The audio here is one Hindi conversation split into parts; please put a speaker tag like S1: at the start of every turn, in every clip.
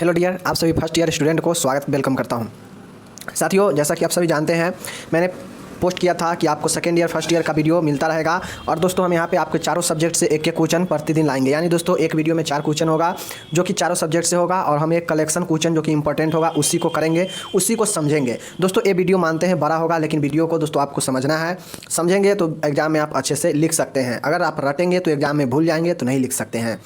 S1: हेलो डियर, आप सभी फर्स्ट ईयर स्टूडेंट को स्वागत वेलकम करता हूं। साथियों, जैसा कि आप सभी जानते हैं, मैंने पोस्ट किया था कि आपको सेकेंड ईयर फर्स्ट ईयर का वीडियो मिलता रहेगा। और दोस्तों, हम यहाँ पे आपके चारों सब्जेक्ट से एक एक क्वेश्चन प्रतिदिन लाएंगे। यानी दोस्तों, एक वीडियो में 4 क्वेश्चन होगा जो कि चारों सब्जेक्ट से होगा, और हम एक कलेक्शन क्वेश्चन जो कि इंपॉर्टेंट होगा उसी को करेंगे, उसी को समझेंगे। दोस्तों, ये वीडियो मानते हैं बड़ा होगा, लेकिन वीडियो को दोस्तों आपको समझना है। समझेंगे तो एग्जाम में आप अच्छे से लिख सकते हैं। अगर आप रटेंगे तो एग्जाम में भूल जाएंगे तो नहीं लिख सकते हैं।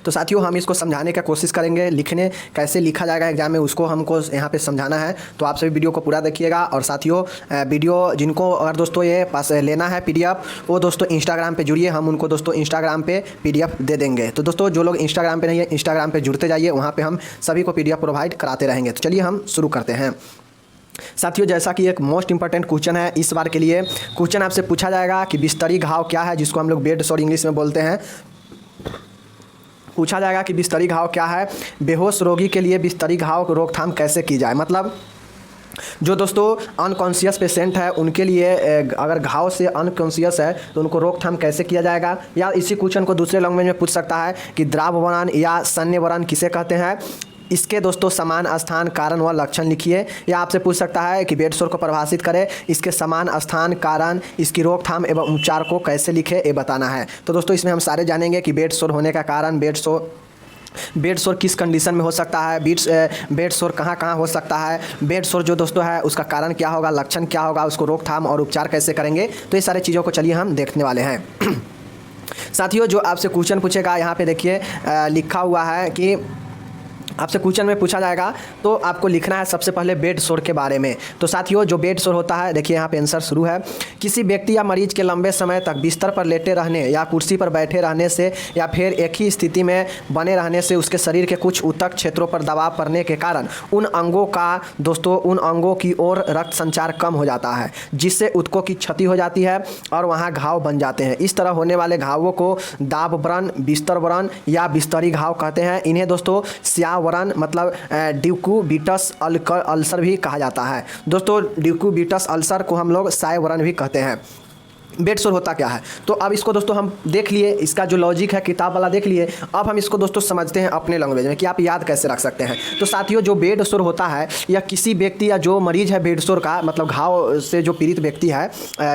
S1: तो साथियों, हम इसको समझाने का कोशिश करेंगे। लिखने कैसे लिखा जाएगा एग्जाम में, उसको हमको यहाँ पे समझाना है। तो आप सभी वीडियो को पूरा देखिएगा। और साथियों, वीडियो जिनको अगर दोस्तों ये पास लेना है PDF, वो दोस्तों इंस्टाग्राम पे जुड़िए। हम उनको दोस्तों इंस्टाग्राम पे PDF दे देंगे। तो दोस्तों, जो लोग इंस्टाग्राम पे नहीं है, इंस्टाग्राम पे जुड़ते जाइए, वहाँ पर हम सभी को PDF प्रोवाइड कराते रहेंगे। तो चलिए हम शुरू करते हैं। साथियों, जैसा कि एक मोस्ट इंपॉर्टेंट क्वेश्चन है इस बार के लिए, क्वेश्चन आपसे पूछा जाएगा कि बिस्तरी घाव क्या है, जिसको हम लोग बेड सोर इंग्लिश में बोलते हैं। पूछा जाएगा कि बिस्तरी घाव क्या है, बेहोश रोगी के लिए बिस्तरी घाव की रोकथाम कैसे की जाए। मतलब जो दोस्तों अनकॉन्शियस पेशेंट है, उनके लिए अगर घाव से अनकॉन्शियस है तो उनको रोकथाम कैसे किया जाएगा। या इसी क्वेश्चन को दूसरे लैंग्वेज में पूछ सकता है कि द्राव वरण या सन्य वरण किसे कहते हैं, इसके दोस्तों समान स्थान, कारण व लक्षण लिखिए। या आपसे पूछ सकता है कि बेड सोर को परिभाषित करें, इसके समान स्थान, कारण, इसकी रोकथाम एवं उपचार को कैसे लिखे, ये बताना है। तो दोस्तों, इसमें हम सारे जानेंगे कि बेड सोर होने का कारण, बेड सोर किस कंडीशन में हो सकता है, बेड सोर कहाँ कहाँ हो सकता है, बेड सोर जो दोस्तों है उसका कारण क्या होगा, लक्षण क्या होगा, उसको रोकथाम और उपचार कैसे करेंगे। तो ये सारी चीज़ों को चलिए हम देखने वाले हैं। साथियों, जो आपसे क्वेश्चन पूछेगा, यहाँ पे देखिए लिखा हुआ है कि आपसे क्वेश्चन में पूछा जाएगा तो आपको लिखना है सबसे पहले बेड सोर के बारे में। तो साथियों, जो बेड सोर होता है, देखिए यहाँ पे आंसर शुरू है। किसी व्यक्ति या मरीज के लंबे समय तक बिस्तर पर लेटे रहने या कुर्सी पर बैठे रहने से या फिर एक ही स्थिति में बने रहने से उसके शरीर के कुछ ऊतक क्षेत्रों पर दबाव पड़ने के कारण उन अंगों की ओर रक्त संचार कम हो जाता है, जिससे ऊतकों की क्षति हो जाती है और वहाँ घाव बन जाते हैं। इस तरह होने वाले घावों को दाब व्रण, बिस्तर व्रण या बिस्तरी घाव कहते हैं। इन्हें दोस्तों स्याह वरण मतलब ड्यूकुबिटस अल्सर भी कहा जाता है। दोस्तों, ड्यूकुबिटस अल्सर को हम लोग साय वरण भी कहते हैं। बेड सोर होता क्या है, तो अब इसको दोस्तों हम देख लिए, इसका जो लॉजिक है किताब वाला देख लिए। अब हम इसको दोस्तों समझते हैं अपने लैंग्वेज में कि आप याद कैसे रख सकते हैं। तो साथियों, जो बेड सोर होता है या किसी व्यक्ति या जो मरीज है बेड सोर का, मतलब घाव से जो पीड़ित व्यक्ति है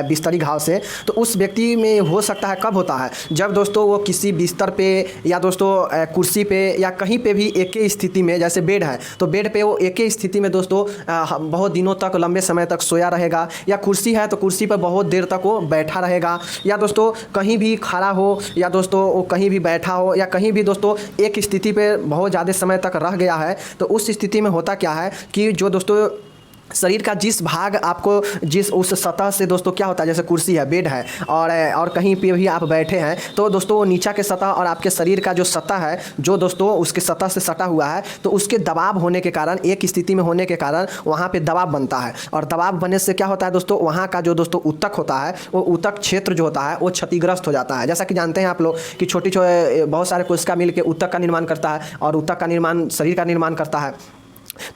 S1: बिस्तरी घाव से, तो उस व्यक्ति में हो सकता है, कब होता है, जब दोस्तों वो किसी बिस्तर पे या दोस्तों कुर्सी पे या कहीं पे भी एक ही स्थिति में, जैसे बेड है तो बेड पे वो एक ही स्थिति में दोस्तों बहुत दिनों तक, लंबे समय तक सोया रहेगा, या कुर्सी है तो कुर्सी पर बहुत देर तक वो बैठा रहेगा, या दोस्तों कहीं भी खड़ा हो, या दोस्तों वो कहीं भी बैठा हो, या कहीं भी दोस्तों एक स्थिति पे बहुत ज़्यादा समय तक रह गया है। तो उस स्थिति में होता क्या है कि जो दोस्तों शरीर का जिस भाग आपको जिस उस सतह से दोस्तों क्या होता है, जैसे कुर्सी है, बेड है और कहीं पे भी आप बैठे हैं, तो दोस्तों वो नीचा के सतह और आपके शरीर का जो सतह है, जो दोस्तों उसके सतह से सटा हुआ है, तो उसके दबाव होने के कारण, एक स्थिति में होने के कारण वहाँ पे दबाव बनता है। और दबाव बनने से क्या होता है दोस्तों, वहाँ का जो दोस्तों ऊतक होता है, वो ऊतक क्षेत्र जो होता है वो क्षतिग्रस्त हो जाता है। जैसा कि जानते हैं आप लोग कि छोटी बहुत सारे कोशिका मिल के ऊतक का निर्माण करता है, और ऊतक का निर्माण शरीर का निर्माण करता है।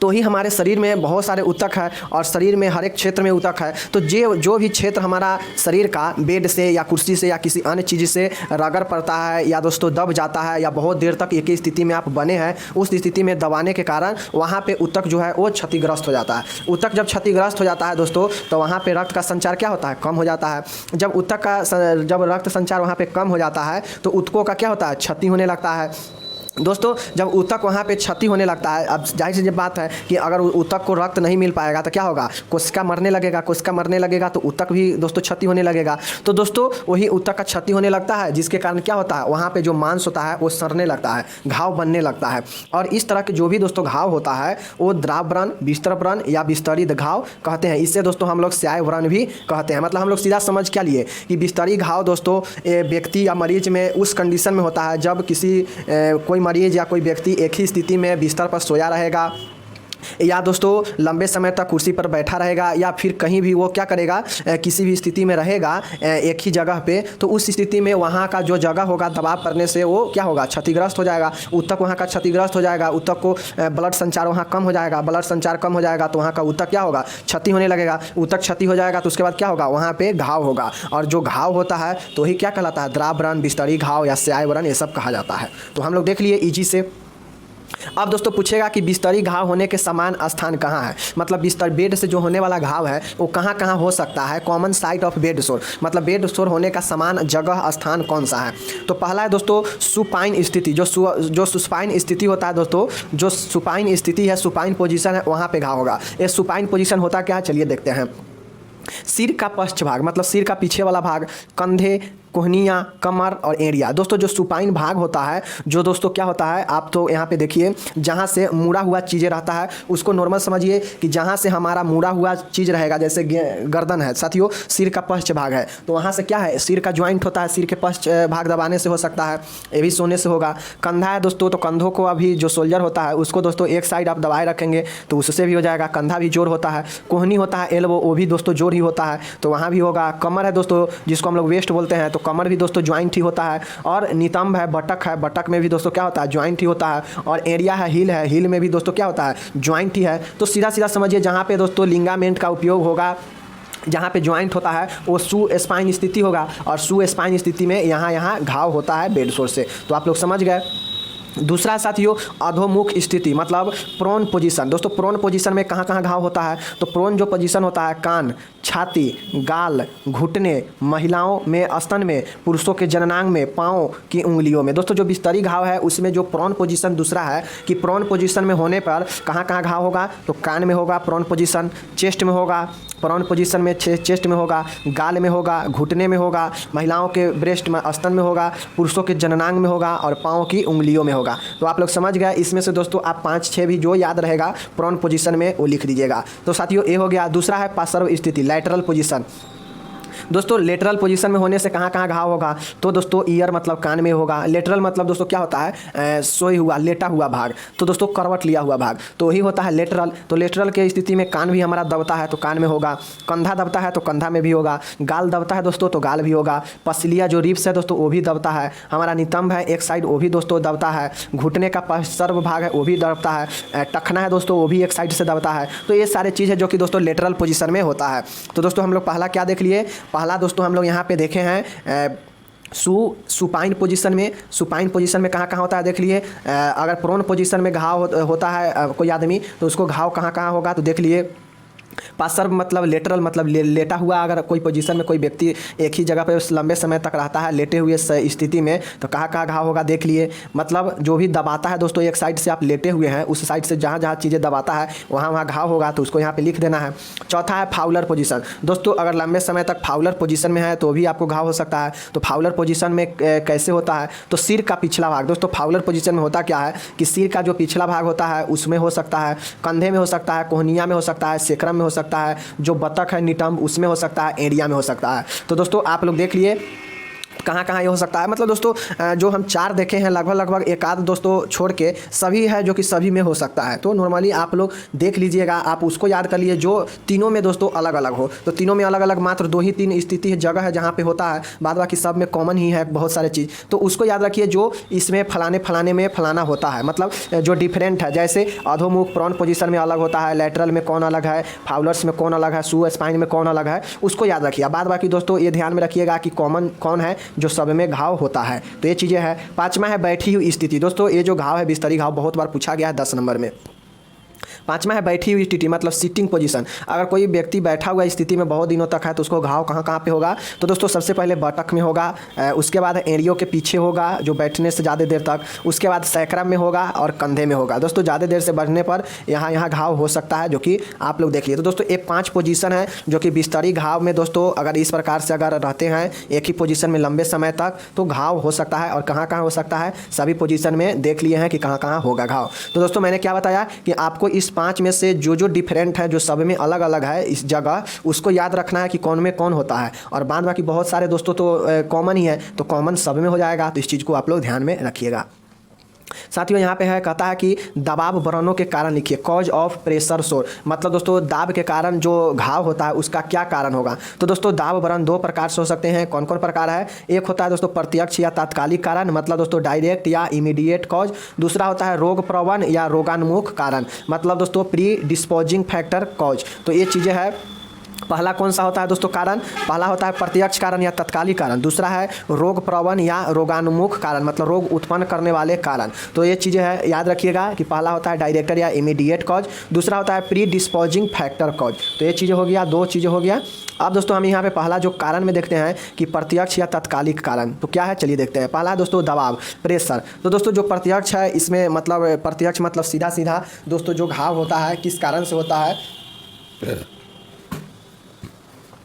S1: तो ही हमारे शरीर में बहुत सारे ऊतक है, और शरीर में हर एक क्षेत्र में ऊतक है। तो जो भी क्षेत्र हमारा शरीर का बेड से या कुर्सी से या किसी अन्य चीज़ से रगड़ पड़ता है, या दोस्तों दब जाता है, या बहुत देर तक एक ही स्थिति में आप बने हैं, उस स्थिति में दबाने के कारण वहाँ पे ऊतक जो है वो क्षतिग्रस्त हो जाता है। ऊतक जब क्षतिग्रस्त हो जाता है दोस्तों, तो वहाँ पे रक्त का संचार क्या होता है, कम हो जाता है। जब रक्त संचार वहाँ पे कम हो जाता है तो ऊतकों का क्या होता है, क्षति होने लगता है। दोस्तों, जब ऊतक वहाँ पे क्षति होने लगता है, अब जाहिर सी बात है कि अगर ऊतक को रक्त नहीं मिल पाएगा तो क्या होगा, कोशिका मरने लगेगा, तो ऊतक भी दोस्तों क्षति होने लगेगा। तो दोस्तों, वही ऊतक का क्षति होने लगता है, जिसके कारण क्या होता है, वहाँ पे जो मांस होता है वो सड़ने लगता है, घाव बनने लगता है। और इस तरह के जो भी दोस्तों घाव होता है वो द्राव व्रण, बिस्तर व्रण या बिस्तरी घाव कहते हैं। इससे दोस्तों हम लोग स्याय व्रण भी कहते हैं। मतलब हम लोग सीधा समझ क्या लिए कि बिस्तरी घाव दोस्तों व्यक्ति या मरीज में उस कंडीशन में होता है जब किसी कोई मरीज या कोई व्यक्ति एक ही स्थिति में बिस्तर पर सोया रहेगा, या दोस्तों लंबे समय तक कुर्सी पर बैठा रहेगा, या फिर कहीं भी वो क्या करेगा, किसी भी स्थिति में रहेगा एक ही जगह पे, तो उस स्थिति में वहाँ का जो जगह होगा दबाव पड़ने से वो क्या होगा, क्षतिग्रस्त हो जाएगा। ऊतक वहाँ का क्षतिग्रस्त हो जाएगा, ऊतक को ब्लड संचार वहाँ कम हो जाएगा, ब्लड संचार कम हो जाएगा तो वहाँ का ऊतक क्या होगा, क्षति होने लगेगा। ऊतक क्षति हो जाएगा तो उसके बाद क्या होगा, वहाँ पे घाव होगा, और जो घाव होता है तो ही क्या कहलाता है, द्राव व्रण, बिस्तरी घाव या स्याय व्रण, ये सब कहा जाता है। तो हम लोग देख लिए ईजी से। अब दोस्तों पूछेगा कि बिस्तरी घाव होने के समान स्थान कहाँ है, मतलब बिस्तर बेड से जो होने वाला घाव है वो कहाँ कहाँ हो सकता है, कॉमन साइट ऑफ बेड सोर, मतलब बेड सोर होने का समान जगह स्थान कौन सा है। तो पहला है दोस्तों सुपाइन स्थिति, जो सुपाइन स्थिति होता है दोस्तों, जो सुपाइन स्थिति है, सुपाइन पोजीशन है, वहाँ पे घाव होगा। ये सुपाइन पोजीशन होता क्या है, चलिए देखते हैं। सिर का पश्च भाग मतलब सिर का पीछे वाला भाग, कंधे, कोहनियाँ, कमर और एड़िया। दोस्तों जो सुपाइन भाग होता है, जो दोस्तों क्या होता है, आप तो यहाँ पे देखिए जहाँ से मुड़ा हुआ चीज़ें रहता है उसको नॉर्मल समझिए कि जहाँ से हमारा मुड़ा हुआ चीज़ रहेगा, जैसे गर्दन है साथियों, सिर का पश्च भाग है, तो वहाँ से क्या है, सिर का ज्वाइंट होता है, सिर के पश्च भाग दबाने से हो सकता है, ये भी सोने से होगा। कंधा है दोस्तों, तो कंधों को अभी जो सोल्जर होता है उसको दोस्तों एक साइड आप दबाए रखेंगे तो उससे भी हो जाएगा, कंधा भी जोर होता है। कोहनी होता है एल्बो, वो भी दोस्तों जोर ही होता है, तो वहाँ भी होगा। कमर है दोस्तों, जिसको हम लोग वेस्ट बोलते हैं, तो कमर भी दोस्तों ज्वाइंट ही होता है। और नितंब है, बटक में भी दोस्तों क्या होता है, ज्वाइंट ही होता है। और एरिया है, हिल में भी दोस्तों क्या होता है, ज्वाइंट ही है। तो सीधा सीधा समझिए जहाँ पे दोस्तों लिंगामेंट का उपयोग होगा, जहाँ पे ज्वाइंट होता है वो सू स्पाइन स्थिति होगा, और सू स्पाइन स्थिति में यहाँ घाव होता है बेड सोर से। तो आप लोग समझ गए। दूसरा साथियों अधोमुख स्थिति मतलब प्रोन पोजीशन। दोस्तों प्रोन पोजीशन में कहाँ कहाँ घाव होता है, तो प्रोन जो पोजीशन होता है कान, छाती, गाल, घुटने, महिलाओं में स्तन में, पुरुषों के जननांग में, पाँव की उंगलियों में। दोस्तों जो बिस्तरी घाव है उसमें जो प्रोन पोजीशन दूसरा है कि प्रोन पोजीशन में होने पर कहाँ कहाँ घाव होगा, तो कान में होगा प्रोन पोजीशन, चेस्ट में होगा प्रोन पोजीशन में, चेस्ट में होगा, गाल में होगा, घुटने में होगा, महिलाओं के ब्रेस्ट में स्तन में होगा, पुरुषों के जननांग में होगा और पाँव की उंगलियों में होगा। तो आप लोग समझ गए। इसमें से दोस्तों आप 5-6 भी जो याद रहेगा प्रोन पोजीशन में वो लिख दीजिएगा। तो साथियों ये हो गया। दूसरा है पार्श्व स्थिति लैटरल पोजीशन। दोस्तों लेटरल पोजीशन में होने से कहाँ कहाँ घाव होगा, तो दोस्तों ईयर मतलब कान में होगा। लेटरल मतलब दोस्तों क्या होता है, सोए हुआ, लेटा हुआ भाग, तो दोस्तों करवट लिया हुआ भाग, तो वही होता है लेटरल। तो लेटरल के स्थिति में कान भी हमारा दबता है तो कान में होगा, कंधा दबता है तो कंधा में भी होगा, गाल दबता है दोस्तों तो गाल भी होगा, पसलिया जो रिब्स है दोस्तों वो भी दबता है, हमारा नितंब है एक साइड वो भी दोस्तों दबता है, घुटने का सर्व भाग है वो भी दबता है, टखना है दोस्तों वो भी एक साइड से दबता है। तो ये सारे चीज़ है जो कि दोस्तों लेटरल पोजीशन में होता है। तो दोस्तों हम लोग पहला क्या देख लिए, पहला दोस्तों हम लोग यहाँ पे देखे हैं सुपाइन पोजीशन में कहाँ कहाँ होता है देख लिए। अगर प्रोन पोजीशन में घाव होता है कोई आदमी तो उसको घाव कहाँ कहाँ होगा, तो देख लिए। पार्श्व मतलब लेटरल मतलब लेटा हुआ, अगर कोई पोजीशन में कोई व्यक्ति एक ही जगह पे उस लंबे समय तक रहता है लेटे हुए स्थिति में तो कहाँ कहाँ घाव होगा देख लिए। मतलब जो भी दबाता है दोस्तों, एक साइड से आप लेटे हुए हैं उस साइड से जहाँ जहाँ चीज़ें दबाता है वहाँ घाव होगा, तो उसको यहाँ पे लिख देना है। चौथा है फाउलर पोजीशन। दोस्तों अगर लंबे समय तक फाउलर पोजीशन में है तो भी आपको घाव हो सकता है। तो फाउलर पोजीशन में कैसे होता है, तो सिर का पिछला भाग। दोस्तों फाउलर पोजीशन में होता क्या है कि सिर का जो पिछला भाग होता है उसमें हो सकता है, कंधे में हो सकता है, कोहनिया में हो सकता है, सेक्रम में हो सकता है, जो बतख है नितंब उसमें हो सकता है, एरिया में हो सकता है। तो दोस्तों आप लोग देख लिए कहाँ कहाँ ये हो सकता है। मतलब दोस्तों जो हम 4 देखे हैं लगभग एक आध दोस्तों छोड़ के सभी है जो कि सभी में हो सकता है। तो नॉर्मली आप लोग देख लीजिएगा, आप उसको याद कर लिए जो तीनों में दोस्तों अलग अलग हो। तो तीनों में अलग अलग मात्र 2 ही 3 स्थिति जगह है जहाँ पे होता है, बाद बाकी सब में कॉमन ही है बहुत सारे चीज़। तो उसको याद रखिए जो इसमें फलाने में फलाना होता है, मतलब जो डिफरेंट है। जैसे अधोमुख प्रोन पोजीशन में अलग होता है, लेटरल में कौन अलग है, फाउलर्स में कौन अलग है, सू स्पाइन में कौन अलग है, उसको याद रखिए। बाद बाकी दोस्तों ये ध्यान में रखिएगा कि कॉमन कौन है जो सब में घाव होता है। तो ये चीज़ें हैं। 5वां है बैठी हुई स्थिति। दोस्तों ये जो घाव है बिस्तरी घाव बहुत बार पूछा गया है 10 नंबर में। 5वां है बैठी हुई स्थिति मतलब सिटिंग पोजीशन। अगर कोई व्यक्ति बैठा हुआ स्थिति में बहुत दिनों तक है तो उसको घाव कहाँ कहाँ पे होगा, तो दोस्तों सबसे पहले बटक में होगा, उसके बाद एड़ियों के पीछे होगा जो बैठने से ज़्यादा देर तक, उसके बाद सैक्रम में होगा और कंधे में होगा। दोस्तों ज़्यादा देर से बढ़ने पर यहाँ घाव हो सकता है, जो कि आप लोग देख लिए। तो दोस्तों ये 5 पोजीशन है जो कि बिस्तरी घाव में दोस्तों अगर इस प्रकार से अगर रहते हैं एक ही पोजीशन में लंबे समय तक तो घाव हो सकता है। और कहाँ कहाँ हो सकता है सभी पोजीशन में देख लिए हैं कि कहाँ कहाँ होगा घाव। तो दोस्तों मैंने क्या बताया कि आपको इस 5 में से जो डिफरेंट है, जो सब में अलग अलग है इस जगह, उसको याद रखना है कि कौन में कौन होता है। और बाद बाकी बहुत सारे दोस्तों तो कॉमन ही है, तो कॉमन सब में हो जाएगा। तो इस चीज़ को आप लोग ध्यान में रखिएगा। साथियों यहाँ पे है कहता है कि दबाव वर्णों के कारण लिखिए, कॉज ऑफ प्रेशर सोर। मतलब दोस्तों दाब के कारण जो घाव होता है उसका क्या कारण होगा। तो दोस्तों दाब वर्ण 2 प्रकार से हो सकते हैं। कौन कौन प्रकार है, एक होता है दोस्तों प्रत्यक्ष या तात्कालिक कारण, मतलब दोस्तों डायरेक्ट या इमीडिएट कॉज। दूसरा होता है रोग प्रवण या रोगान्मुख कारण, मतलब दोस्तों प्री डिस्पोजिंग फैक्टर कॉज। तो ये चीज़ें हैं पहला कौन सा होता है दोस्तों कारण? पहला होता है प्रत्यक्ष कारण या तत्कालिक कारण। दूसरा है रोग प्रवण या रोगानुमुख कारण, मतलब रोग उत्पन्न करने वाले कारण। तो ये चीज़ें है, याद रखिएगा कि पहला होता है डायरेक्टर या इमीडिएट कॉज, दूसरा होता है प्री डिस्पोजिंग फैक्टर कॉज। तो ये चीज़ें हो गया, दो चीज़ें हो गया। अब दोस्तों हम यहाँ पे पहला जो कारण में देखते हैं कि प्रत्यक्ष या तत्कालिक कारण, तो क्या है चलिए देखते हैं। पहला है दोस्तों दबाव, प्रेशर। तो दोस्तों जो प्रत्यक्ष है इसमें मतलब प्रत्यक्ष मतलब सीधा सीधा दोस्तों जो घाव होता है किस कारण से होता है,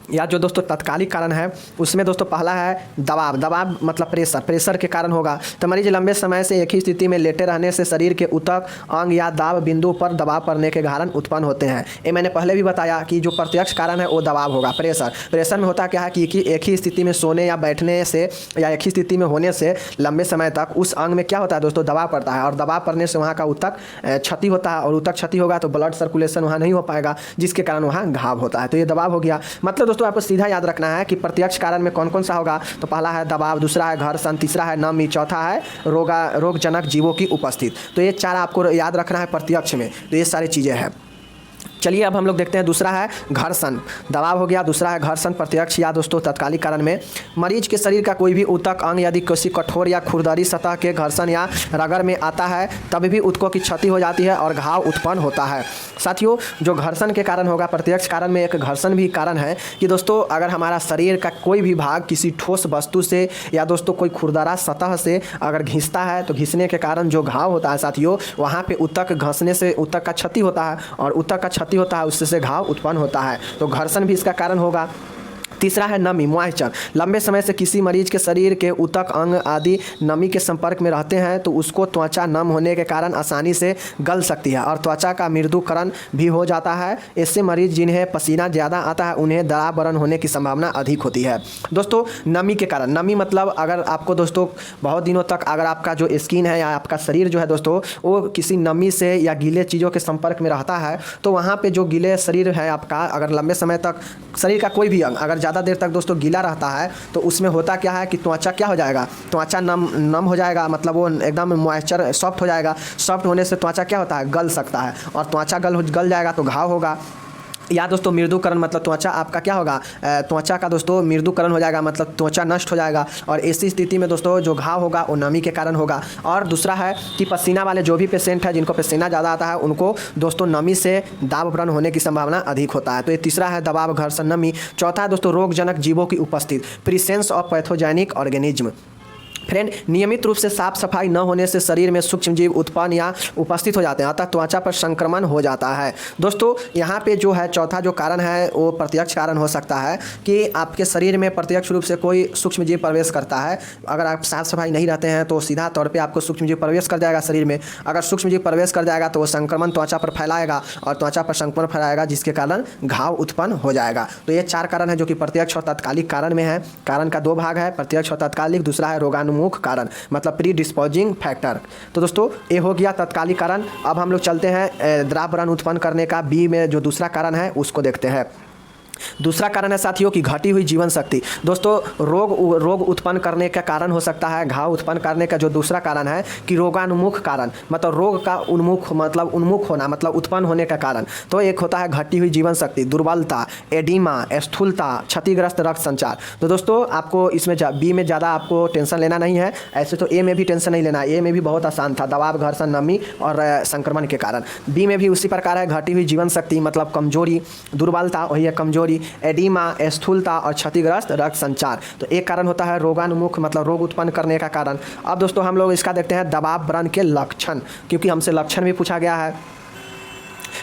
S1: या जो दोस्तों तत्कालिक कारण है उसमें दोस्तों पहला है दबाव। दबाव मतलब प्रेशर, प्रेशर के कारण होगा। तो मरीज लंबे समय से एक ही स्थिति में लेटे रहने से शरीर के ऊतक, अंग या दाब बिंदु पर दबाव पड़ने के कारण उत्पन्न होते हैं। ये मैंने पहले भी बताया कि जो प्रत्यक्ष कारण है वो दबाव होगा, प्रेशर। प्रेशर में होता क्या है कि एक ही स्थिति में सोने या बैठने से या एक ही स्थिति में होने से लंबे समय तक उस अंग में क्या होता है दोस्तों, दबाव पड़ता है, और दबाव पड़ने से वहाँ का ऊतक क्षति होता है, और ऊतक क्षति होगा तो ब्लड सर्कुलेशन वहाँ नहीं हो पाएगा, जिसके कारण वहाँ घाव होता है। तो ये दबाव हो गया। मतलब दोस्तों आपको सीधा याद रखना है कि प्रत्यक्ष कारण में कौन कौन सा होगा। तो पहला है दबाव, दूसरा है घर्षण, तीसरा है नमी, चौथा है रोगजनक जीवों की उपस्थिति। तो ये चार आपको याद रखना है प्रत्यक्ष में। तो ये सारी चीज़ें हैं। चलिए अब हम लोग देखते हैं दूसरा है घर्षण। दबाव हो गया, दूसरा है घर्षण प्रत्यक्ष या दोस्तों तत्कालिक कारण में। मरीज के शरीर का कोई भी ऊतक, अंग यदि किसी कठोर या खुरदरी सतह के घर्षण या रगड़ में आता है तभी भी ऊतकों की क्षति हो जाती है और घाव उत्पन्न होता है। साथियों जो घर्षण के कारण होगा, प्रत्यक्ष कारण में एक घर्षण भी कारण है कि दोस्तों अगर हमारा शरीर का कोई भी भाग किसी ठोस वस्तु से या दोस्तों कोई खुरदरा सतह से अगर घिसता है तो घिसने के कारण जो घाव होता है साथियों, वहाँ पे ऊतक घसने से ऊतक का क्षति होता है, और ऊतक का क्षति होता है उससे घाव उत्पन्न होता है। तो घर्षण भी इसका कारण होगा। तीसरा है नमी, मॉइस्चर। लंबे समय से किसी मरीज के शरीर के ऊतक, अंग आदि नमी के संपर्क में रहते हैं तो उसको त्वचा नम होने के कारण आसानी से गल सकती है और त्वचा का मृदुकरण भी हो जाता है। इससे मरीज जिन्हें पसीना ज़्यादा आता है उन्हें दरा बरन होने की संभावना अधिक होती है। दोस्तों नमी के कारण, नमी मतलब अगर आपको दोस्तों बहुत दिनों तक अगर आपका जो स्किन है या आपका शरीर जो है दोस्तों वो किसी नमी से या गीले चीज़ों के संपर्क में रहता है तो वहाँ पर जो गीले शरीर है आपका, अगर लंबे समय तक शरीर का कोई भी अंग अगर ज़्यादा देर तक दोस्तों गीला रहता है तो उसमें होता क्या है कि त्वचा क्या हो जाएगा, त्वचा नम हो जाएगा, मतलब वो एकदम मॉइस्चर सॉफ्ट हो जाएगा। सॉफ्ट होने से त्वचा क्या होता है, गल सकता है, और त्वचा गल जाएगा तो घाव होगा। या दोस्तों मृदुकरण मतलब त्वचा आपका क्या होगा, त्वचा का दोस्तों मृदुकरण हो जाएगा, मतलब त्वचा नष्ट हो जाएगा। और ऐसी स्थिति में दोस्तों जो घाव होगा वो नमी के कारण होगा। और दूसरा है कि पसीना वाले जो भी पेशेंट है जिनको पसीना ज़्यादा आता है उनको दोस्तों नमी से दाब व्रण होने की संभावना अधिक होता है। तो ये तीसरा है दबाव, घर्षण, नमी। चौथा है दोस्तों रोगजनक जीवों की उपस्थिति, presence of pathogenic organism. Friend नियमित रूप से साफ सफाई न होने से शरीर में सूक्ष्म जीव उत्पन्न या उपस्थित हो जाते हैं, अतः त्वचा पर संक्रमण हो जाता है। दोस्तों यहाँ पे जो है चौथा जो कारण है वो प्रत्यक्ष कारण हो सकता है कि आपके शरीर में प्रत्यक्ष रूप से कोई सूक्ष्म जीव प्रवेश करता है। अगर आप साफ सफाई नहीं रहते हैं तो सीधा तौर पर आपको सूक्ष्म जीव प्रवेश कर जाएगा शरीर में। अगर सूक्ष्म जीव प्रवेश कर जाएगा तो वो संक्रमण त्वचा पर फैलाएगा और त्वचा पर संक्रमण फैलाएगा जिसके कारण घाव उत्पन्न हो जाएगा। तो ये चार कारण है जो कि प्रत्यक्ष और तात्कालिक कारण में है। कारण का दो भाग है, प्रत्यक्ष और तात्कालिक। दूसरा है रोगानुमुख कारण मतलब प्री डिस्पोजिंग फैक्टर। तो दोस्तों ये हो गया तत्कालिक कारण। अब हम लोग चलते हैं द्राव व्रण उत्पन्न करने का बी में जो दूसरा कारण है उसको देखते हैं। दूसरा कारण है साथियों की घटी हुई जीवन शक्ति। दोस्तों रोग उत्पन्न करने का कारण हो सकता है, घाव उत्पन्न करने का जो दूसरा कारण है कि रोगानुमुख कारण, मतलब रोग का उन्मुख होना, मतलब उत्पन्न होने का कारण। तो एक होता है घटी हुई जीवन शक्ति, दुर्बलता, एडिमा, स्थूलता, क्षतिग्रस्त रक्त संचार। तो दोस्तों आपको इसमें बी में ज़्यादा आपको टेंशन लेना नहीं है। ऐसे तो ए में भी टेंशन नहीं लेना, ए में भी बहुत आसान था, दबाव, घर्षण, नमी और संक्रमण के कारण। बी में भी उसी प्रकार है, घटी हुई जीवन शक्ति मतलब कमजोरी, दुर्बलता वही है कमजोरी, एडिमा, स्थूलता और क्षतिग्रस्त रक्त संचार। तो एक कारण होता है रोगानुमुख मतलब रोग उत्पन्न करने का कारण। अब दोस्तों हम लोग इसका देखते हैं दबाव व्रण के लक्षण, क्योंकि हमसे लक्षण भी पूछा गया है।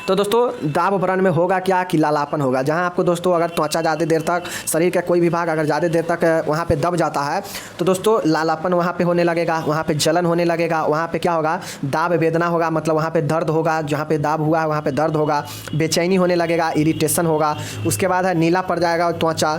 S1: तो दोस्तों दाब व्रण में होगा क्या कि लालापन होगा। जहां आपको दोस्तों अगर त्वचा ज़्यादा देर तक, शरीर का कोई भी भाग अगर ज़्यादा देर तक वहां पे दब जाता है तो दोस्तों लालापन वहां पे होने लगेगा, वहां पे जलन होने लगेगा, वहां पे क्या होगा, दाब वेदना होगा, मतलब वहां पे दर्द होगा, जहां पे दाब हुआ है वहां पे दर्द होगा, बेचैनी होने लगेगा, इरिटेशन होगा। उसके बाद है नीला पड़ जाएगा त्वचा,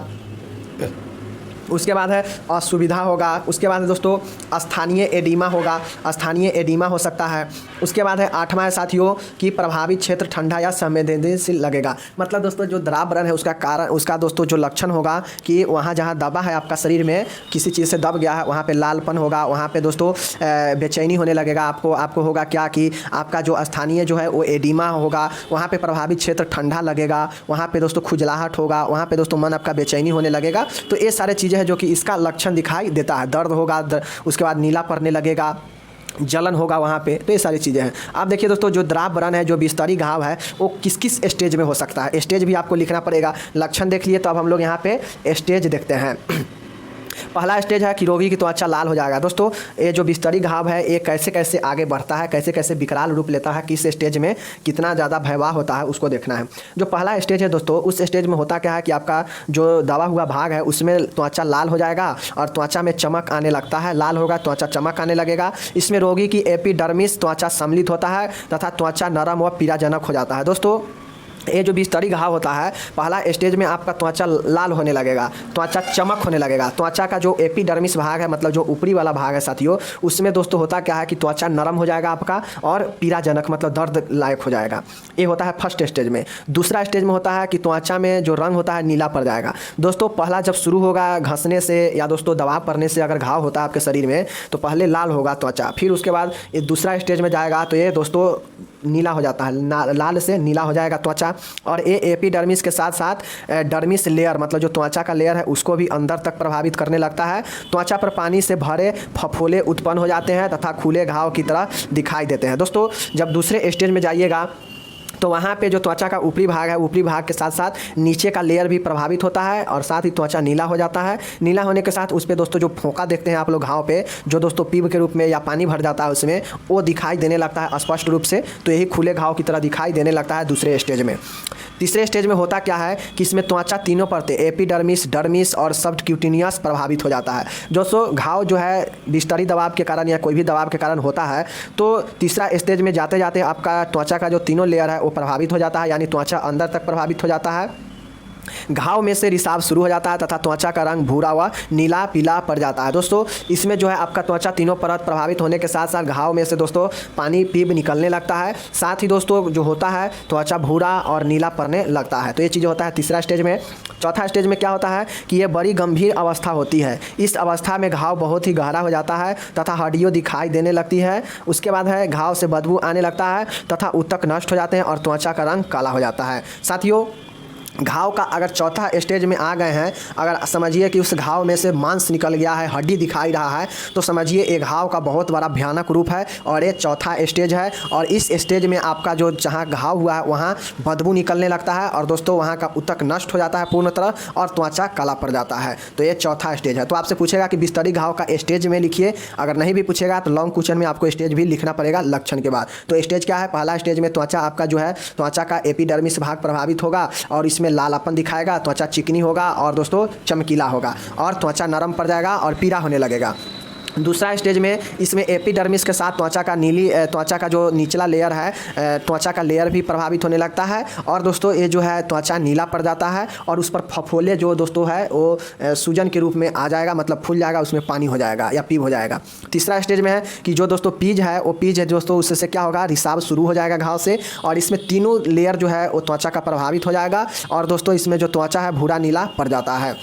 S1: उसके बाद है असुविधा होगा। उसके बाद है दोस्तों स्थानीय एडिमा होगा, स्थानीय एडिमा हो सकता है। उसके बाद है 8वां है साथियों कि प्रभावित क्षेत्र ठंडा या संवेदनशील लगेगा। मतलब दोस्तों जो द्राव बरण है उसका कारण, उसका दोस्तों जो लक्षण होगा कि वहाँ जहाँ दबा है आपका शरीर में किसी चीज़ से दब गया है, वहाँ पे लालपन होगा, वहाँ पे दोस्तों बेचैनी होने लगेगा। आपको होगा क्या कि आपका जो स्थानीय जो है वो एडिमा होगा, वहाँ पे प्रभावित क्षेत्र ठंडा लगेगा, वहाँ पे दोस्तों खुजलाहट होगा, वहाँ पे दोस्तों मन आपका बेचैनी होने लगेगा। तो ये सारे चीज़ें हैं जो कि इसका लक्षण दिखाई देता है। दर्द होगा, उसके बाद नीला पड़ने लगेगा, जलन होगा वहाँ पे। तो ये सारी चीज़ें हैं। आप देखिए दोस्तों जो द्राव बरण है, जो बिस्तरी घाव है, वो किस किस स्टेज में हो सकता है, स्टेज भी आपको लिखना पड़ेगा। लक्षण देख लिए तो अब हम लोग यहाँ पे स्टेज देखते हैं। पहला स्टेज है कि रोगी की त्वचा लाल हो जाएगा। दोस्तों ये जो बिस्तरी घाव है ये कैसे कैसे आगे बढ़ता है, कैसे कैसे विकराल रूप लेता है, किस स्टेज में कितना ज़्यादा भयावह होता है उसको देखना है। जो पहला स्टेज है दोस्तों, उस स्टेज में होता क्या है कि आपका जो दबा हुआ भाग है उसमें त्वचा लाल हो जाएगा और त्वचा में चमक आने लगता है। लाल होगा, त्वचा चमक आने लगेगा। इसमें रोगी की एपिडर्मिस त्वचा सम्मिलित होता है तथा त्वचा नरम व पीड़ाजनक हो जाता है। दोस्तों ये जो बिस्तरी घाव होता है, पहला स्टेज में आपका त्वचा लाल होने लगेगा, त्वचा चमक होने लगेगा। त्वचा का जो एपिडर्मिस भाग है, मतलब जो ऊपरी वाला भाग है साथियों, उसमें दोस्तों होता क्या है कि त्वचा नरम हो जाएगा आपका और पीड़ाजनक मतलब दर्द लायक हो जाएगा। ये होता है फर्स्ट स्टेज में। दूसरा स्टेज में होता है कि त्वचा में जो रंग होता है नीला पड़ जाएगा। दोस्तों पहला जब शुरू होगा घसने से या दोस्तों दबाव पड़ने से अगर घाव होता है आपके शरीर में तो पहले लाल होगा त्वचा, फिर उसके बाद ये दूसरा स्टेज में जाएगा तो ये दोस्तों नीला हो जाता है, लाल से नीला हो जाएगा त्वचा। और ये एपिडर्मिस के साथ साथ डर्मिस लेयर मतलब जो त्वचा का लेयर है उसको भी अंदर तक प्रभावित करने लगता है। त्वचा पर पानी से भरे फफोले उत्पन्न हो जाते हैं तथा खुले घाव की तरह दिखाई देते हैं। दोस्तों जब दूसरे स्टेज में जाइएगा तो वहाँ पे जो त्वचा का ऊपरी भाग है, ऊपरी भाग के साथ साथ नीचे का लेयर भी प्रभावित होता है और साथ ही त्वचा नीला हो जाता है। नीला होने के साथ उस पर दोस्तों जो फोका देखते हैं आप लोग घाव पे, जो दोस्तों पीप के रूप में या पानी भर जाता है उसमें, वो दिखाई देने लगता है स्पष्ट रूप से। तो यही खुले घाव की तरह दिखाई देने लगता है दूसरे स्टेज में। तीसरे स्टेज में होता क्या है कि इसमें त्वचा तीनों परतें एपिडर्मिस, डर्मिस और सबक्यूटेनियस प्रभावित हो जाता है। दोस्तों घाव जो है बिस्तरी दबाव के कारण या कोई भी दबाव के कारण होता है तो तीसरा स्टेज में जाते जाते आपका त्वचा का जो तीनों लेयर है वो प्रभावित हो जाता है, यानी त्वचा अंदर तक प्रभावित हो जाता है। घाव में से रिसाव शुरू हो जाता है तथा त्वचा का रंग भूरा व नीला पीला पड़ जाता है। दोस्तों इसमें जो है आपका त्वचा तीनों परत प्रभावित होने के साथ साथ घाव में से दोस्तों पानी पीप निकलने लगता है। साथ ही दोस्तों जो होता है त्वचा भूरा और नीला पड़ने लगता है। तो ये चीज़ होता है तीसरा स्टेज में। चौथा स्टेज में क्या होता है कि ये बड़ी गंभीर अवस्था होती है। इस अवस्था में घाव बहुत ही गहरा हो जाता है तथा हड्डियाँ दिखाई देने लगती है। उसके बाद है घाव से बदबू आने लगता है तथा ऊतक नष्ट हो जाते हैं और त्वचा का रंग काला हो जाता है। साथियों घाव का अगर चौथा स्टेज में आ गए हैं, अगर समझिए कि उस घाव में से मांस निकल गया है, हड्डी दिखाई रहा है, तो समझिए एक घाव का बहुत बड़ा भयानक रूप है और ये चौथा स्टेज है। और इस स्टेज में आपका जो जहाँ घाव हुआ है वहाँ बदबू निकलने लगता है और दोस्तों वहाँ का ऊतक नष्ट हो जाता है पूर्ण तरह और त्वचा काला पड़ जाता है। तो ये चौथा स्टेज है। तो आपसे पूछेगा कि बिस्तरी घाव का स्टेज में लिखिए, अगर नहीं भी पूछेगा तो लॉन्ग क्वेश्चन में आपको स्टेज भी लिखना पड़ेगा लक्षण के बाद। तो स्टेज क्या है, पहला स्टेज में त्वचा आपका जो है त्वचा का एपिडर्मिस भाग प्रभावित होगा और इसमें लालापन दिखाएगा, त्वचा चिकनी होगा और दोस्तों चमकीला होगा और त्वचा नरम पड़ जाएगा और पीला होने लगेगा। दूसरा स्टेज में इसमें एपिडर्मिस के साथ त्वचा का नीली त्वचा का जो निचला लेयर है, त्वचा का लेयर भी प्रभावित होने लगता है और दोस्तों ये जो है त्वचा नीला पड़ जाता है और उस पर फफोले जो दोस्तों है वो सूजन के रूप में आ जाएगा, मतलब फूल जाएगा, उसमें पानी हो जाएगा या पीप हो जाएगा। तीसरा स्टेज में है कि जो दोस्तों पीज है वो पीज है दोस्तों, उससे क्या होगा, रिसाव शुरू हो जाएगा घाव से और इसमें तीनों लेयर जो है वो त्वचा का प्रभावित हो जाएगा और दोस्तों इसमें जो त्वचा है भूरा नीला पड़ जाता है।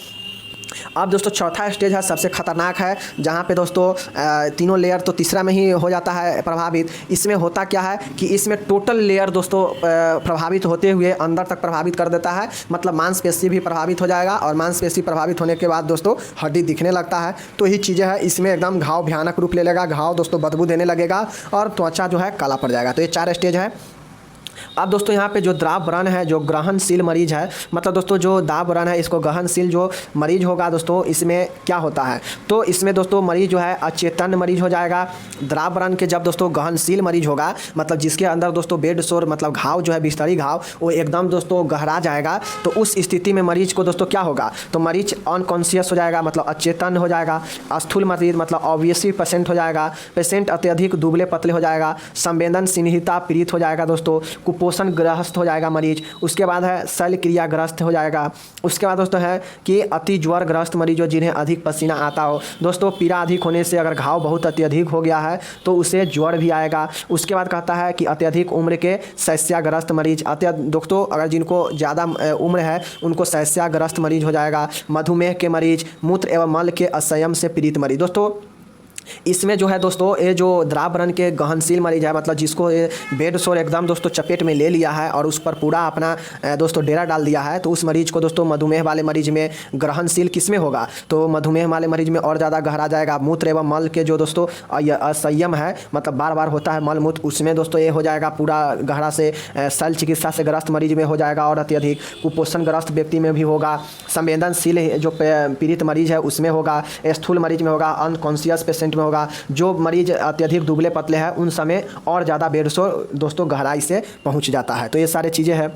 S1: अब दोस्तों चौथा स्टेज है, सबसे खतरनाक है, जहाँ पे दोस्तों तीनों लेयर तो तीसरा में ही हो जाता है प्रभावित। इसमें होता क्या है कि इसमें टोटल लेयर दोस्तों प्रभावित होते हुए अंदर तक प्रभावित कर देता है, मतलब मांसपेशी भी प्रभावित हो जाएगा और मांसपेशी प्रभावित होने के बाद दोस्तों हड्डी दिखने लगता है। तो यही चीज़ें हैं, इसमें एकदम घाव भयानक रूप ले लेगा, घाव दोस्तों बदबू देने लगेगा और त्वचा जो है काला पड़ जाएगा। तो ये 4 स्टेज है। अब दोस्तों यहाँ पे जो द्राव बरण है, जो ग्रहणशील मरीज है, मतलब दोस्तों जो दाव बरण है इसको ग्रहणशील जो मरीज होगा दोस्तों, इसमें क्या होता है तो इसमें दोस्तों मरीज जो है अचेतन मरीज हो जाएगा। द्राव बरण के जब दोस्तों ग्रहणशील मरीज होगा, मतलब जिसके अंदर दोस्तों बेड सोर मतलब घाव जो है बिस्तरी घाव वो एकदम दोस्तों गहरा जाएगा, तो उस स्थिति में मरीज को दोस्तों क्या होगा, तो मरीज अनकॉन्शियस हो जाएगा, मतलब अचेतन हो जाएगा। स्थूल मरीज मतलब ऑब्वियसली पेशेंट हो जाएगा, पेशेंट अत्यधिक दुबले पतले हो जाएगा, संवेदनशीलता पीड़ित हो जाएगा दोस्तों, कुपोषण ग्रस्त हो जाएगा मरीज। उसके बाद है शल्य क्रिया ग्रस्त हो जाएगा। उसके बाद दोस्तों है कि अति ज्वर ग्रस्त मरीज हो, जिन्हें अधिक पसीना आता हो। दोस्तों पीड़ा अधिक होने से अगर घाव बहुत अत्यधिक हो गया है तो उसे ज्वर भी आएगा। उसके बाद कहता है कि अत्यधिक उम्र के शैय्याग्रस्त मरीज, दोस्तों अगर जिनको ज़्यादा उम्र है उनको शैय्याग्रस्त मरीज हो जाएगा। मधुमेह के मरीज, मूत्र एवं मल के असंयम से पीड़ित मरीज। दोस्तों इसमें जो है दोस्तों ये जो द्राव वर्ण के गहनशील मरीज है, मतलब जिसको ये बेड सोर एकदम दोस्तों चपेट में ले लिया है और उस पर पूरा अपना दोस्तों डेरा डाल दिया है, तो उस मरीज को दोस्तों मधुमेह वाले मरीज में ग्रहणशील किसमें होगा, तो मधुमेह वाले मरीज में और ज़्यादा गहरा जाएगा। मूत्र एवं मल के जो दोस्तों असंयम है, मतलब बार बार होता है मल मूत्र, उसमें दोस्तों ये हो जाएगा पूरा गहरा से। शल्य चिकित्सा से ग्रस्त मरीज में हो जाएगा और अत्यधिक। कुपोषण ग्रस्त व्यक्ति में भी होगा। संवेदनशील जो पीड़ित मरीज है उसमें होगा। स्थूल मरीज में होगा। अनकॉन्शियस पेशेंट में होगा। जो मरीज अत्यधिक दुबले पतले हैं उन समय और ज़्यादा बेड सोर दोस्तों गहराई से पहुंच जाता है। तो ये सारी चीज़ें हैं।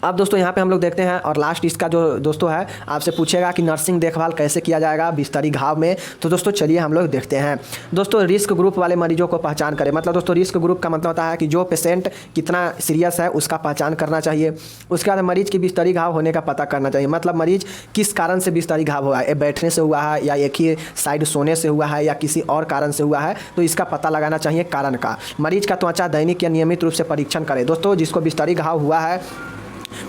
S1: अब दोस्तों यहाँ पे हम लोग देखते हैं और लास्ट इसका जो दोस्तों है आपसे पूछेगा कि नर्सिंग देखभाल कैसे किया जाएगा बिस्तरी घाव में। तो दोस्तों चलिए हम लोग देखते हैं। दोस्तों रिस्क ग्रुप वाले मरीजों को पहचान करें, मतलब दोस्तों रिस्क ग्रुप का मतलब होता है कि जो पेशेंट कितना सीरियस है उसका पहचान करना चाहिए। उसके बाद मरीज की बिस्तरी घाव होने का पता करना चाहिए, मतलब मरीज किस कारण से बिस्तरी घाव हुआ है, बैठने से हुआ है या एक ही साइड सोने से हुआ है या किसी और कारण से हुआ है, तो इसका पता लगाना चाहिए कारण का। मरीज का त्वचा दैनिक या नियमित रूप से परीक्षण करें। दोस्तों जिसको बिस्तरी घाव हुआ है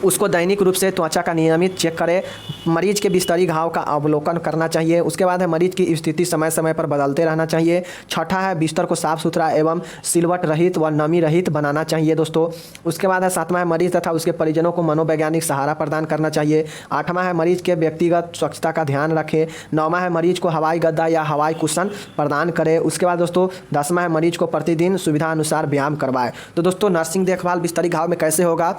S1: उसको दैनिक रूप से त्वचा का नियमित चेक करें। मरीज के बिस्तरी घाव का अवलोकन करना चाहिए। उसके बाद है मरीज की स्थिति समय समय पर बदलते रहना चाहिए। छठा है बिस्तर को साफ सुथरा एवं सिलवट रहित व नमी रहित बनाना चाहिए दोस्तों। उसके बाद है सातवां है मरीज तथा उसके परिजनों को मनोवैज्ञानिक सहारा प्रदान करना चाहिए। आठवां है मरीज के व्यक्तिगत स्वच्छता का ध्यान रखें। नौवां है मरीज को हवाई गद्दा या हवाई कुशन प्रदान करें। उसके बाद दोस्तों 10वां है मरीज को प्रतिदिन सुविधा अनुसार व्यायाम करवाएं। तो दोस्तों नर्सिंग देखभाल बिस्तरी घाव में कैसे होगा,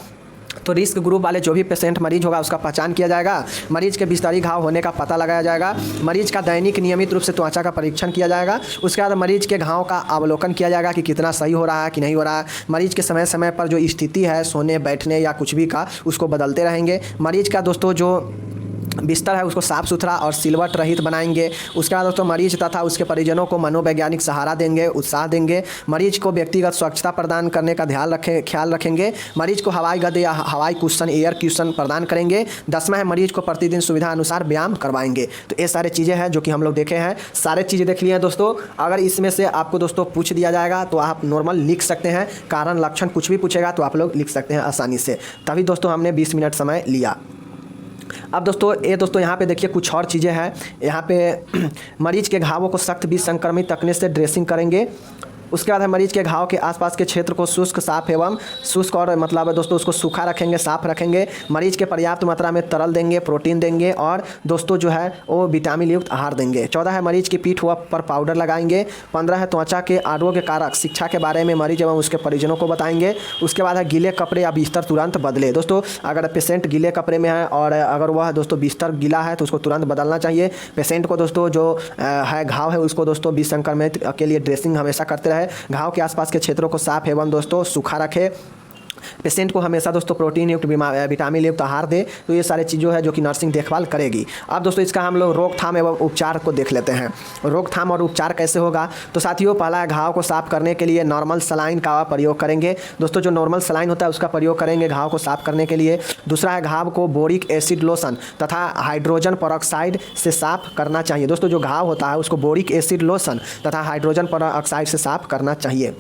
S1: तो रिस्क ग्रुप वाले जो भी पेशेंट मरीज होगा उसका पहचान किया जाएगा। मरीज के बिस्तरी घाव होने का पता लगाया जाएगा। मरीज का दैनिक नियमित रूप से त्वचा का परीक्षण किया जाएगा। उसके बाद मरीज के घाव का अवलोकन किया जाएगा कि कितना सही हो रहा है कि नहीं हो रहा है। मरीज के समय समय पर जो स्थिति है सोने बैठने या कुछ भी का उसको बदलते रहेंगे। मरीज का दोस्तों जो बिस्तर है उसको साफ़ सुथरा और सिलवट रहित बनाएंगे। उसके बाद दोस्तों मरीज तथा उसके परिजनों को मनोवैज्ञानिक सहारा देंगे, उत्साह देंगे। मरीज को व्यक्तिगत स्वच्छता प्रदान करने का ख्याल रखेंगे। मरीज को हवाई गद्दे या हवाई कुशन एयर क्यूशन प्रदान करेंगे। 10वां है मरीज को प्रतिदिन सुविधा अनुसार व्यायाम करवाएंगे। तो ये सारे चीज़ें हैं जो कि हम लोग देखे हैं, सारे चीज़ें देख लिए हैं दोस्तों। अगर इसमें से आपको दोस्तों पूछ दिया जाएगा तो आप नॉर्मल लिख सकते हैं, कारण लक्षण कुछ भी पूछेगा तो आप लोग लिख सकते हैं आसानी से। तभी दोस्तों हमने 20 मिनट समय लिया। अब दोस्तों यहाँ पे देखिए कुछ और चीज़ें हैं। यहाँ पे मरीज के घावों को सख्त बीज संक्रमित तकने से ड्रेसिंग करेंगे। उसके बाद है मरीज के घाव के आसपास के क्षेत्र को शुष्क साफ एवं शुष्क और मतलब दोस्तों उसको सूखा रखेंगे, साफ रखेंगे। मरीज के पर्याप्त मात्रा में तरल देंगे, प्रोटीन देंगे और दोस्तों जो है वो विटामिन युक्त आहार देंगे। 14 है मरीज की पीठ पर पाउडर लगाएंगे। 15 है त्वचा के आरोग्य कारक शिक्षा के बारे में मरीज एवं उसके परिजनों को बताएंगे। उसके बाद है गीले कपड़े या बिस्तर तुरंत बदले। दोस्तों अगर पेशेंट गीले कपड़े में है और अगर वह दोस्तों बिस्तर गीला है तो उसको तुरंत बदलना चाहिए। पेशेंट को दोस्तों जो है घाव है उसको दोस्तों बीज संक्रमित के लिए ड्रेसिंग हमेशा करते रहे। घाव के आसपास के क्षेत्रों को साफ एवं दोस्तों सूखा रखे। पेशेंट को हमेशा दोस्तों प्रोटीन युक्त विटामिन युक्त आहार दे। तो ये सारे चीज़ों है जो कि नर्सिंग देखभाल करेगी। अब दोस्तों इसका हम लोग रोकथाम एवं उपचार को देख लेते हैं। रोकथाम और उपचार कैसे होगा, तो साथियों पहला है घाव को साफ करने के लिए नॉर्मल सलाइन का प्रयोग करेंगे। दोस्तों जो नॉर्मल सलाइन होता है उसका प्रयोग करेंगे घाव को साफ करने के लिए। दूसरा है घाव को बोरिक एसिड लोशन तथा हाइड्रोजन पेरोक्साइड से साफ करना चाहिए। दोस्तों जो घाव होता है उसको बोरिक एसिड लोशन तथा हाइड्रोजन पेरोक्साइड से साफ करना चाहिए।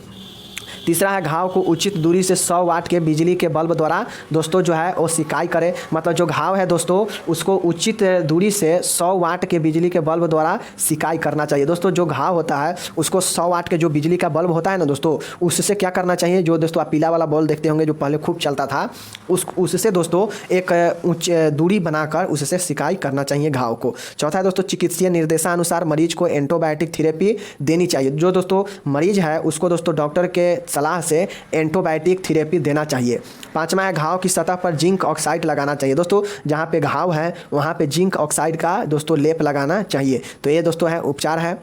S1: तीसरा है घाव को उचित दूरी से 100 वाट के बिजली के बल्ब द्वारा दोस्तों जो है वो सिकाई करें। मतलब जो घाव है दोस्तों उसको उचित दूरी से 100 वाट के बिजली के बल्ब द्वारा सिकाई करना चाहिए। दोस्तों जो घाव होता है उसको 100 वाट के जो बिजली का बल्ब होता है ना दोस्तों, उससे क्या करना चाहिए, जो दोस्तों आप पीला वाला बल्ब देखते होंगे जो पहले खूब चलता था, उससे दोस्तों एक ऊँच दूरी बनाकर उससे सिकाई करना चाहिए घाव को। चौथा है दोस्तों चिकित्सीय निर्देशानुसार मरीज को एंटीबायोटिक थेरेपी देनी चाहिए। जो दोस्तों मरीज है उसको दोस्तों डॉक्टर के सलाह से एंटीबायोटिक थेरेपी देना चाहिए। पांचवा है घाव की सतह पर जिंक ऑक्साइड लगाना चाहिए। दोस्तों जहाँ पे घाव है वहाँ पे जिंक ऑक्साइड का दोस्तों लेप लगाना चाहिए। तो ये दोस्तों है उपचार है।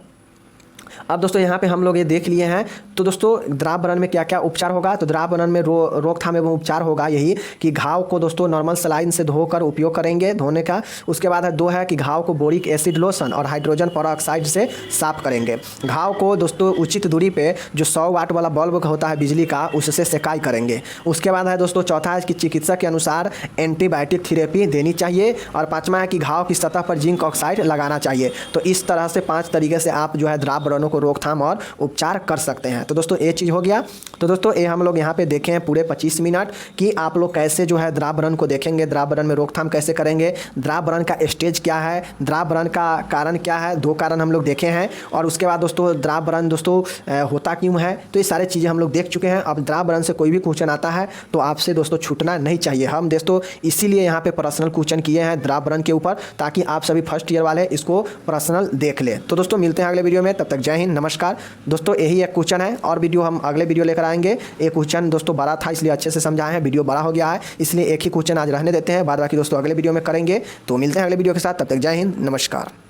S1: अब दोस्तों यहाँ पे हम लोग ये देख लिए हैं। तो दोस्तों द्राव बरन में क्या क्या उपचार होगा, तो द्राव बरन में रोकथाम एवं उपचार होगा यही कि घाव को दोस्तों नॉर्मल सलाइन से धोकर उपयोग करेंगे धोने का। उसके बाद है 2 है कि घाव को बोरिक एसिड लोशन और हाइड्रोजन पेरोक्साइड से साफ करेंगे। घाव को दोस्तों उचित दूरी पे जो 100 वाट वाला बल्ब होता है बिजली का, उससे सेकाई करेंगे। उसके बाद है दोस्तों चौथा है कि चिकित्सक के अनुसार एंटीबायोटिक थेरेपी देनी चाहिए। और 5वां है कि घाव की सतह पर जिंक ऑक्साइड लगाना चाहिए। तो इस तरह से 5 तरीके से आप जो है द्राव बरनों को रोकथाम और उपचार कर सकते हैं। तो दोस्तों ये चीज़ हो गया। तो दोस्तों ये हम लोग यहाँ पे देखे हैं पूरे 25 मिनट कि आप लोग कैसे जो है द्राव बरन को देखेंगे, द्राव बरन में रोकथाम कैसे करेंगे, द्राव बरन का स्टेज क्या है, द्राव बरन का कारण क्या है, 2 कारण हम लोग देखे हैं। और उसके बाद दोस्तों द्राव बरन दोस्तों होता क्यों है, तो ये सारी चीज़ें हम लोग देख चुके हैं। अब द्राव बरन से कोई भी क्वेश्चन आता है तो आपसे दोस्तों छूटना नहीं चाहिए। हम दोस्तों इसीलिए यहाँ पे पर्सनल क्वेश्चन किए हैं द्राव बरन के ऊपर, ताकि आप सभी फर्स्ट ईयर वाले इसको पर्सनल देख ले। तो दोस्तों मिलते हैं अगले वीडियो में, तब तक जय हिंद, नमस्कार। दोस्तों यही एक क्वेश्चन है और वीडियो हम अगले वीडियो लेकर आएंगे। एक क्वेश्चन दोस्तों बड़ा था इसलिए अच्छे से समझाए हैं, वीडियो बड़ा हो गया है इसलिए एक ही क्वेश्चन आज रहने देते हैं, बाद बाकी दोस्तों अगले वीडियो में करेंगे। तो मिलते हैं अगले वीडियो के साथ, तब तक जय हिंद, नमस्कार।